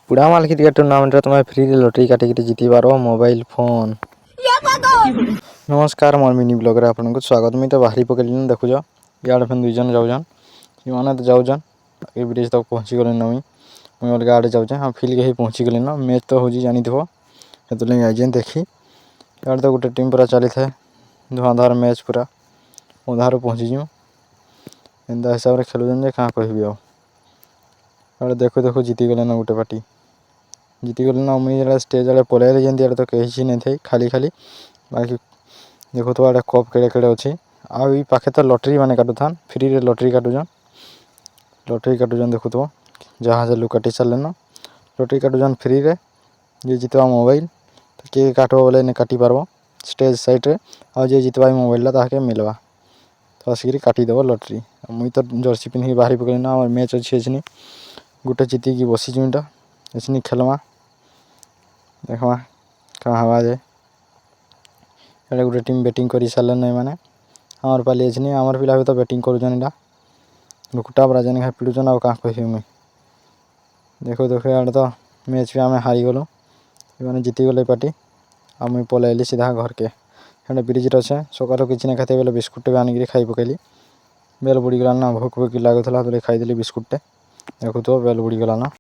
ବୁଢ଼ା କ୍ରିକେଟ ଟୁର୍ଣ୍ଣାମେଣ୍ଟରେ ତୁମେ ଫ୍ରିରେ ଲଟେରୀ କାଟିକି ଜିତିବାର ମୋବାଇଲ ଫୋନ୍। ନମସ୍କାର ମୋର ମିନି ବ୍ଲଗ୍ରେ ଆପଣଙ୍କୁ ସ୍ୱାଗତ। ମୁଇଁ ତ ବାହାରି ପକେଇଲିନି ଦେଖୁଛ ଇଆଡ଼େ ଫେନ୍ 2 ଜଣ ଯାଉଛନ୍ ସେମାନେ ତ ଯାଉଛନ୍ ଏ ବ୍ରିଜ୍ ତକ ପହଞ୍ଚିଗଲେନ ମୁଇଁ ଅଲଗା ଆଡ଼େ ଯାଉଛେ ହଁ ଫିଲ୍ଡକେ ହେଇ ପହଞ୍ଚିଗଲେନ ମ୍ୟାଚ୍ ତ ହେଉଛି ଜାଣିଥିବ ସେଥିଲାଗି ଆଇଛେଁ ଦେଖି ଇଆଡ଼େ ତ ଗୋଟେ ଟିମ୍ ପୁରା ଚାଲିଥାଏ ଧୁଆଁଧାର ମ୍ୟାଚ୍ ପୁରା ଅଧାରୁ ପହଞ୍ଚିଯିମୁ ଏନ୍ତା ହିସାବରେ ଖେଳୁଛନ୍ ଯେ କାଁ କହିବି ଆଉ ଇଆଡ଼େ ଦେଖୁ ଦେଖୁ ଜିତିଗଲେନ ଗୋଟେ ପାର୍ଟି ଜିତିଗଲେନ ମୁଇଁ ଇଆଡ଼େ ଷ୍ଟେଜ୍ ଆଡ଼େ ପଲେଇଲି ଯେମିତି ଇଆଡ଼େ ତ କେହି ନାଇଁଥାଇ ଖାଲି ବାକି ଦେଖୁଥିବ ଇଆଡ଼େ କପ୍ କେଡ଼େ ଅଛି ଆଉ ଇ ପାଖେ ତ ଲଟେରୀ ମାନେ କାଟୁଥାନ୍ ଫ୍ରିରେ ଲଟେରୀ କାଟୁଛନ୍ ଦେଖୁଥିବ ଯାହାଜେ ଲୋକ କାଟି ସାରିଲେନ ଲଟେରୀ କାଟୁଛନ୍ ଫ୍ରିରେ ଯିଏ ଜିତିବା ମୋବାଇଲ ତ କିଏ କାଟବ ବୋଲେ ନେ କାଟି ପାର୍ବ ଷ୍ଟେଜ୍ ସାଇଡ଼୍ରେ ଆଉ ଯିଏ ଜିତିବା ଏ ମୋବାଇଲଟା ତାହାକେ ମିଲ୍ବା ତ ଆସିକିରି କାଟିଦେବ ଲଟେରୀ। ମୁଇଁ ତ ଜର୍ସି ପିନ୍ଧିକି ବାହାରି ପକେଇଲିନ ଆମର ମ୍ୟାଚ୍ ଅଛି ଏଛିନି ଗୋଟେ ଜିତିକି ବସିଛୁ ଇଟା ଏଛିନି ଖେଲ୍ମା ଦେଖ୍ମା କାଁ ହେବା ଯେ ଇଆଡ଼େ ଗୋଟେ ଟିମ୍ ବ୍ୟାଟିଂ କରି ସାରିଲେନ ଏମାନେ ଆମର ପାଲି ଏଛିନି ଆମର ପିଲା ବି ତ ବ୍ୟାଟିଂ କରୁଛନ୍ ଇଟା ଲୁକୁଟା ପୁରା ଯେନ୍ ଘାଇ ପିଡ଼ୁଛନ୍ ଆଉ କାଁ କହିବି ମୁଇଁ ଦେଖୁ ଇଆଡ଼େ ତ ମ୍ୟାଚ୍ ବି ଆମେ ହାରିଗଲୁ ଏମାନେ ଜିତିଗଲେ ପାର୍ଟି ଆଉ ମୁଇଁ ପଲେଇଲି ସିଧା ଘରକେ ହେଲେ ବ୍ରିଜ୍ରେ ଅଛେ ସକାଳୁ କିଛି ନାଇଁ ଖାଇତେ ବେଲେ ବିସ୍କୁଟ୍ଟେ ବି ଆଣିକିରି ଖାଇ ପକେଇଲି ବେଲ୍ ବୁଡ଼ିଗଲାନ ଭୋକ୍ ଲାଗୁଥିଲା ବେଲେ ଖାଇଦେଲି ବିସ୍କୁଟ୍ଟେ ଦେଖୁଥିବ ବେଲ୍ ବୁଡ଼ିଗଲାନ।